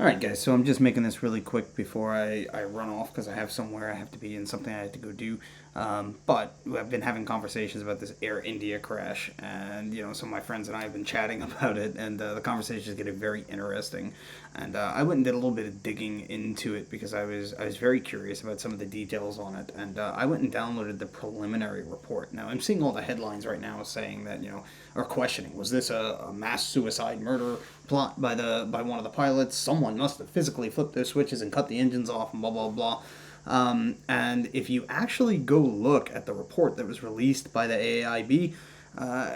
All right, guys. So I'm just making this really quick before I run off because I have somewhere I have to be and something I have to go do. But I've been having conversations about this Air India crash, and some of my friends and I have been chatting about it, and the conversation is getting very interesting. And I went and did a little bit of digging into it because I was very curious about some of the details on it, and I went and downloaded the preliminary report. Now I'm seeing all the headlines right now saying that or questioning, was this a mass suicide murder plot by one of the pilots? Someone must have physically flipped those switches and cut the engines off, and blah blah blah. And if you actually go look at the report that was released by the AAIB,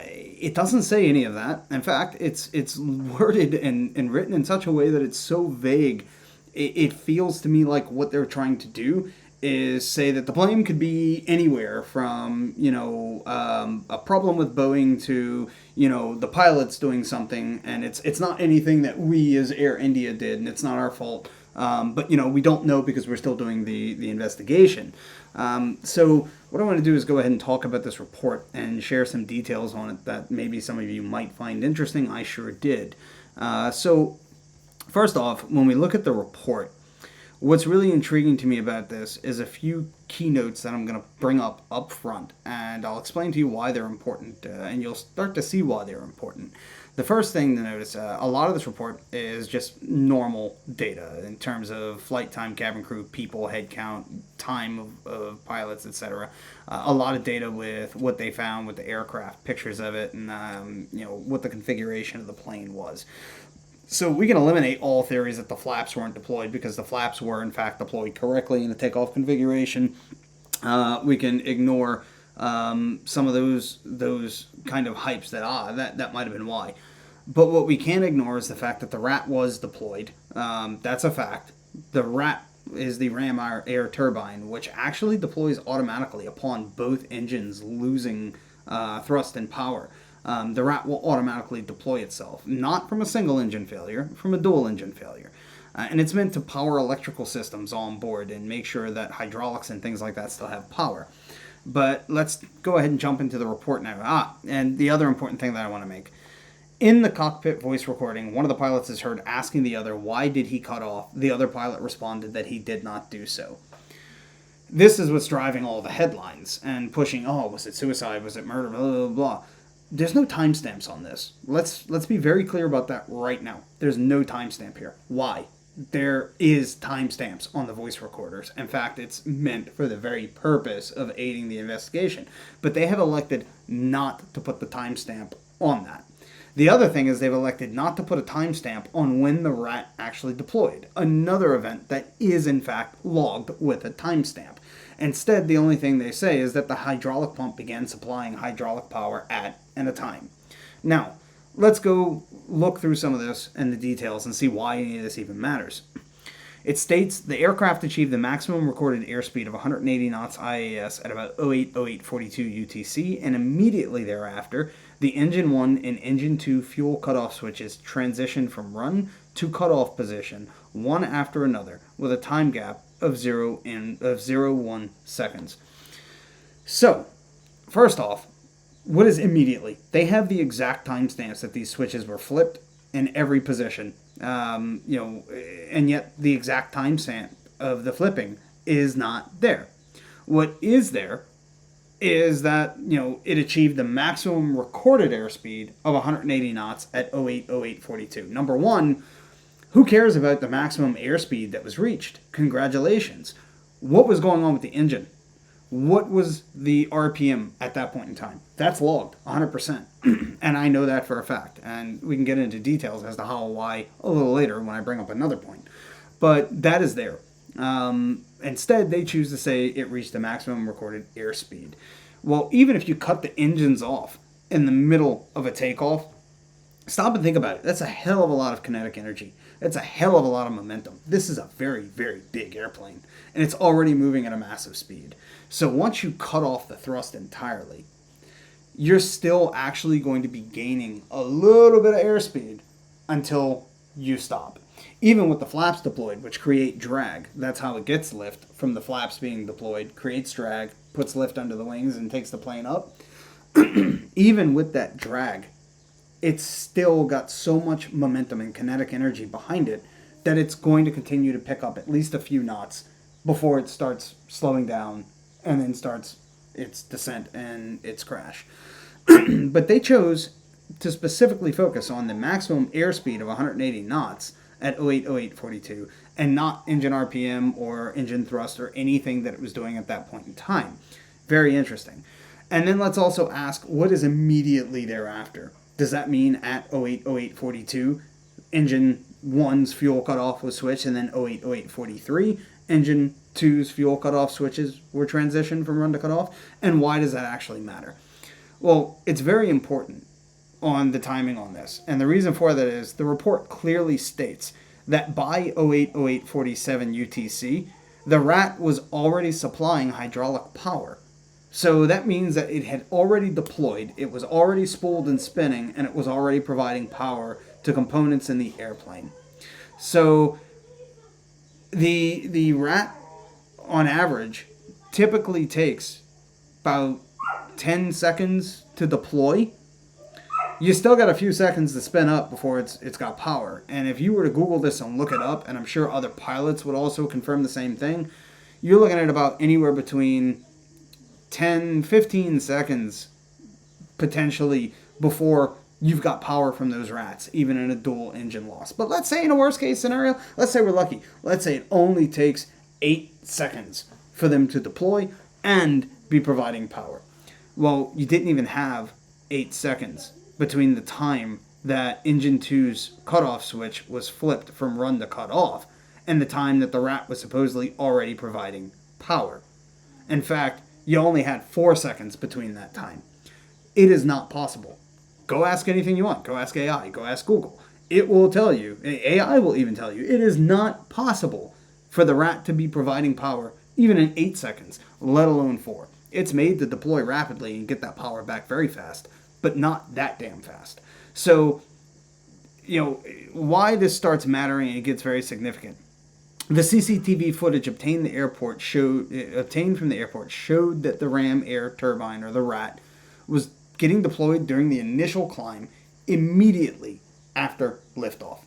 it doesn't say any of that. In fact, it's worded and written in such a way that it's so vague. It feels to me like what they're trying to do is say that the blame could be anywhere from a problem with Boeing to the pilots doing something, and it's not anything that we as Air India did, and it's not our fault. But we don't know because we're still doing the investigation. So what I want to do is go ahead and talk about this report and share some details on it that maybe some of you might find interesting. I sure did. So first off, when we look at the report, what's really intriguing to me about this is a few keynotes that I'm going to bring up front, and I'll explain to you why they're important, and you'll start to see why they're important. The first thing to notice, a lot of this report is just normal data in terms of flight time, cabin crew, people, head count, time of pilots, etc. A lot of data with what they found with the aircraft, pictures of it, and what the configuration of the plane was. So we can eliminate all theories that the flaps weren't deployed because the flaps were in fact deployed correctly in the takeoff configuration. We can ignore some of those kind of hypes that might have been why. But what we can't ignore is the fact that the rat was deployed. That's a fact. The rat is the ram air turbine, which actually deploys automatically upon both engines losing thrust and power. The rat will automatically deploy itself, not from a single engine failure, from a dual engine failure. And it's meant to power electrical systems on board and make sure that hydraulics and things like that still have power. But let's go ahead and jump into the report now. And the other important thing that I want to make. In the cockpit voice recording, one of the pilots is heard asking the other, why did he cut off? The other pilot responded that he did not do so. This is what's driving all the headlines and pushing, was it suicide? Was it murder? Blah, blah, blah. There's no timestamps on this. Let's be very clear about that right now. There's no timestamp here. Why? There is timestamps on the voice recorders. In fact, it's meant for the very purpose of aiding the investigation. But they have elected not to put the timestamp on that. The other thing is they've elected not to put a timestamp on when the rat actually deployed, another event that is in fact logged with a timestamp. Instead, the only thing they say is that the hydraulic pump began supplying hydraulic power at and a time. Now, let's go look through some of this and the details and see why any of this even matters. It states the aircraft achieved the maximum recorded airspeed of 180 knots IAS at about 08:08:42 UTC, and immediately thereafter, the Engine 1 and Engine 2 fuel cutoff switches transitioned from run to cutoff position, one after another, with a time gap of 0.01 seconds. So, first off, what is immediately? They have the exact timestamps that these switches were flipped in every position. And yet the exact timestamp of the flipping is not there. What is there is that it achieved the maximum recorded airspeed of 180 knots at 08:08:42. Number one, who cares about the maximum airspeed that was reached? Congratulations. What was going on with the engine? What was the RPM at that point in time? That's logged 100%. And I know that for a fact. And we can get into details as to how and why a little later when I bring up another point. But that is there. Instead, they choose to say it reached the maximum recorded airspeed. Well, even if you cut the engines off in the middle of a takeoff, stop and think about it. That's a hell of a lot of kinetic energy. That's a hell of a lot of momentum. This is a very, very big airplane, and it's already moving at a massive speed. So once you cut off the thrust entirely, you're still actually going to be gaining a little bit of airspeed until you stop. Even with the flaps deployed, which create drag, that's how it gets lift from the flaps being deployed, creates drag, puts lift under the wings, and takes the plane up. Even with that drag, it's still got so much momentum and kinetic energy behind it that it's going to continue to pick up at least a few knots before it starts slowing down and then starts its descent and its crash. But they chose to specifically focus on the maximum airspeed of 180 knots at 080842 and not engine RPM or engine thrust or anything that it was doing at that point in time. Very interesting. And then let's also ask, what is immediately thereafter? Does that mean at 080842, engine 1's fuel cutoff was switched, and then 080843, engine 2's fuel cutoff switches were transitioned from run to cutoff? And why does that actually matter? Well, it's very important on the timing on this. And the reason for that is the report clearly states that by 080847 UTC, the rat was already supplying hydraulic power. So that means that it had already deployed, it was already spooled and spinning, and it was already providing power to components in the airplane. So the rat, on average, typically takes about 10 seconds to deploy. You still got a few seconds to spin up before it's got power. And if you were to Google this and look it up, and I'm sure other pilots would also confirm the same thing, you're looking at about anywhere between 10, 15 seconds potentially before you've got power from those rats, even in a dual engine loss. But let's say in a worst case scenario, let's say we're lucky. Let's say it only takes 8 seconds for them to deploy and be providing power. Well, you didn't even have 8 seconds between the time that engine 2's cutoff switch was flipped from run to cut off and the time that the rat was supposedly already providing power. In fact, you only had 4 seconds between that time. It is not possible. Go ask anything you want. Go ask AI. Go ask Google. It will tell you, AI will even tell you, it is not possible for the rat to be providing power even in 8 seconds, let alone 4. It's made to deploy rapidly and get that power back very fast, but not that damn fast. So, why this starts mattering and it gets very significant. The CCTV footage obtained from the airport showed that the ram air turbine, or the rat, was getting deployed during the initial climb immediately after liftoff.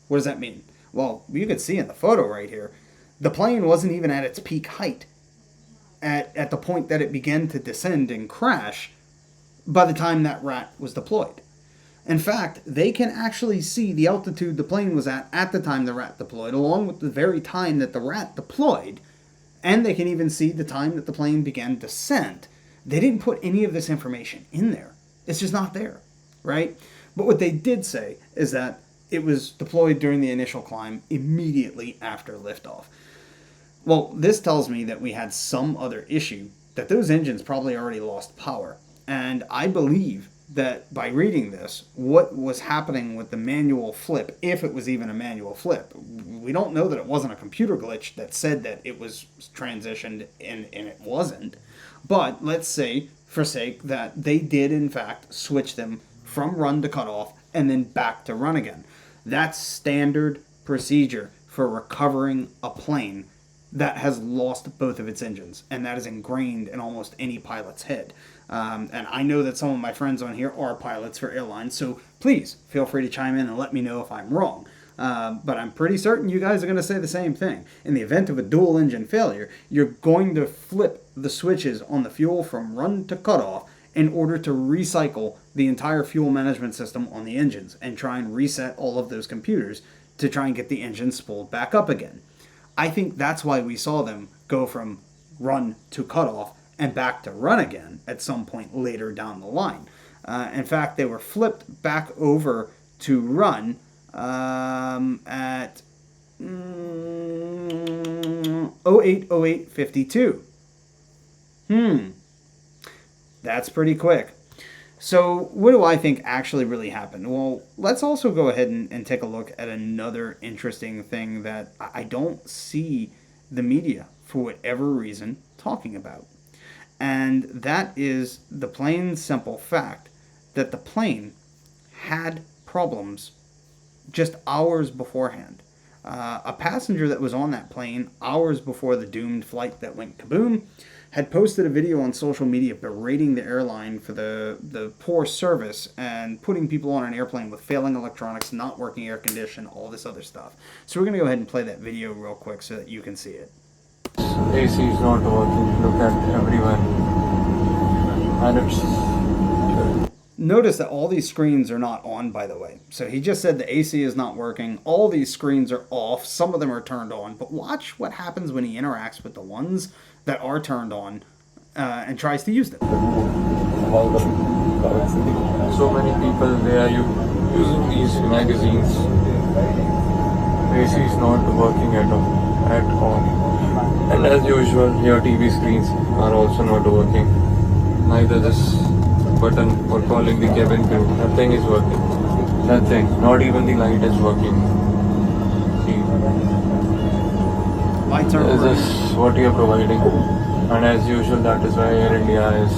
What does that mean? Well, you can see in the photo right here, the plane wasn't even at its peak height at the point that it began to descend and crash by the time that rat was deployed. In fact, they can actually see the altitude the plane was at the time the rat deployed, along with the very time that the rat deployed, and they can even see the time that the plane began descent. They didn't put any of this information in there. It's just not there, right? But what they did say is that it was deployed during the initial climb immediately after liftoff. Well, this tells me that we had some other issue, that those engines probably already lost power. And I believe that by reading this, what was happening with the manual flip, if it was even a manual flip, we don't know that it wasn't a computer glitch that said that it was transitioned and it wasn't. But let's say, for sake, that they did in fact switch them from run to cutoff and then back to run again. That's standard procedure for recovering a plane that has lost both of its engines, and that is ingrained in almost any pilot's head. And I know that some of my friends on here are pilots for airlines, so please feel free to chime in and let me know if I'm wrong. But I'm pretty certain you guys are going to say the same thing. In the event of a dual engine failure, you're going to flip the switches on the fuel from run to cutoff in order to recycle the entire fuel management system on the engines and try and reset all of those computers to try and get the engine spooled back up again. I think that's why we saw them go from run to cutoff and back to run again at some point later down the line. In fact, they were flipped back over to run at 080852. That's pretty quick. So what do I think actually really happened? Well, let's also go ahead and take a look at another interesting thing that I don't see the media, for whatever reason, talking about. And that is the plain simple fact that the plane had problems just hours beforehand. A passenger that was on that plane hours before the doomed flight that went kaboom had posted a video on social media berating the airline for the poor service and putting people on an airplane with failing electronics, not working air condition, all this other stuff. So we're going to go ahead and play that video real quick so that you can see it. AC is not working. Look at everyone. And it's... Notice that all these screens are not on, by the way. So he just said the AC is not working. All these screens are off. Some of them are turned on. But watch what happens when he interacts with the ones that are turned on and tries to use them. So many people, they are using these magazines. AC is not working at all. And as usual, your TV screens are also not working. Neither this button for calling the cabin crew. Nothing is working. Nothing. Not even the light is working. See. Lights are This is what you are providing. And as usual, that is why Air India is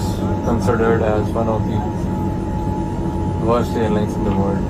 considered as one of the worst airlines in the world.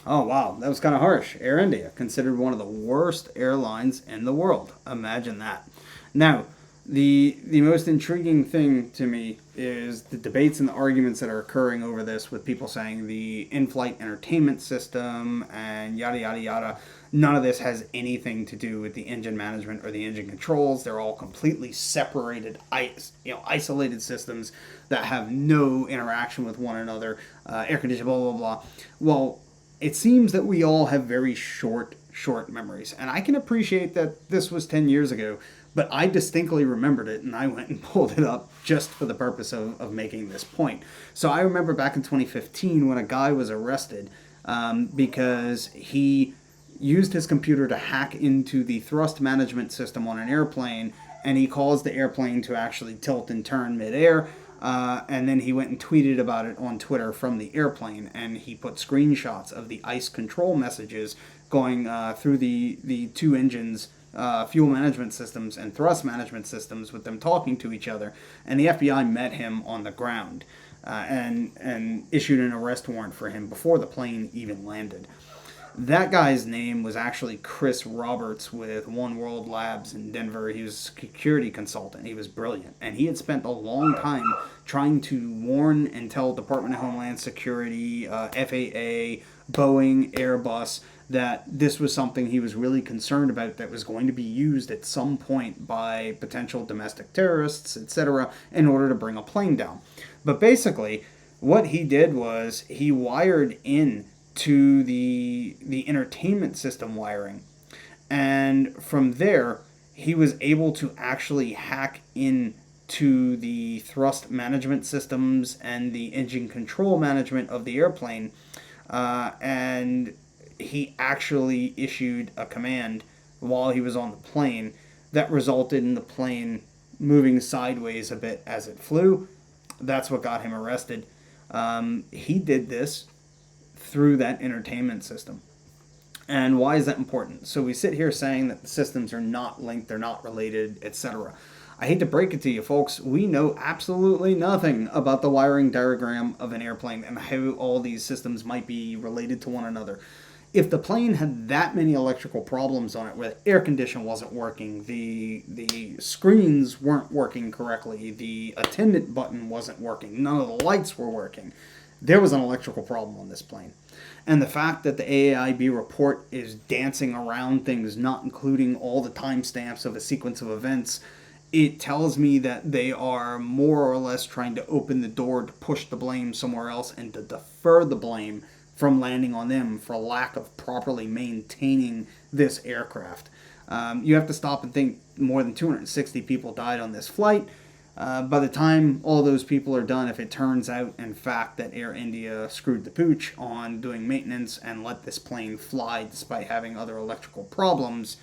Oh, wow. That was kind of harsh. Air India, considered one of the worst airlines in the world. Imagine that. Now, the most intriguing thing to me is the debates and the arguments that are occurring over this, with people saying the in-flight entertainment system and yada, yada, yada. None of this has anything to do with the engine management or the engine controls. They're all completely separated, isolated systems that have no interaction with one another. Air conditioning, blah, blah, blah. Well, it seems that we all have very short memories. And I can appreciate that this was 10 years ago, but I distinctly remembered it, and I went and pulled it up just for the purpose of making this point. So I remember back in 2015 when a guy was arrested because he used his computer to hack into the thrust management system on an airplane, and he caused the airplane to actually tilt and turn midair. And then he went and tweeted about it on Twitter from the airplane, and he put screenshots of the ICE control messages going through the two engines, fuel management systems and thrust management systems, with them talking to each other. And the FBI met him on the ground and issued an arrest warrant for him before the plane even landed. That guy's name was actually Chris Roberts with One World Labs in Denver. He was a security consultant. He was brilliant. And he had spent a long time trying to warn and tell Department of Homeland Security, FAA, Boeing, Airbus, that this was something he was really concerned about, that was going to be used at some point by potential domestic terrorists, etc., in order to bring a plane down. But basically, what he did was he wired in to the entertainment system wiring, and from there he was able to actually hack in to the thrust management systems and the engine control management of the airplane, and he actually issued a command while he was on the plane that resulted in the plane moving sideways a bit as it flew. That's what got him arrested. He did this through that entertainment system. And why is that important? So we sit here saying that the systems are not linked, they're not related, etc. I hate to break it to you folks, we know absolutely nothing about the wiring diagram of an airplane and how all these systems might be related to one another. If the plane had that many electrical problems on it, where the air condition wasn't working, the screens weren't working correctly, the attendant button wasn't working, none of the lights were working, there was an electrical problem on this plane. And the fact that the AAIB report is dancing around things, not including all the timestamps of a sequence of events, it tells me that they are more or less trying to open the door to push the blame somewhere else and to defer the blame from landing on them for lack of properly maintaining this aircraft. You have to stop and think more than 260 people died on this flight. By the time all those people are done, if it turns out, in fact, that Air India screwed the pooch on doing maintenance and let this plane fly despite having other electrical problems,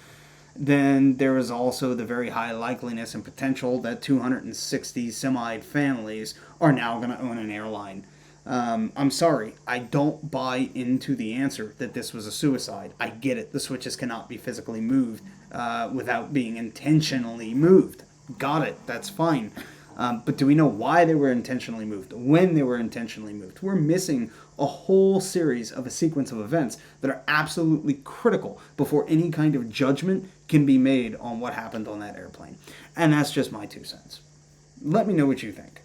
then there is also the very high likeliness and potential that 260 semi families are now going to own an airline. I'm sorry, I don't buy into the answer that this was a suicide. I get it. The switches cannot be physically moved without being intentionally moved. Got it. That's fine. But do we know why they were intentionally moved? When they were intentionally moved? We're missing a whole series of a sequence of events that are absolutely critical before any kind of judgment can be made on what happened on that airplane. And that's just my 2 cents. Let me know what you think.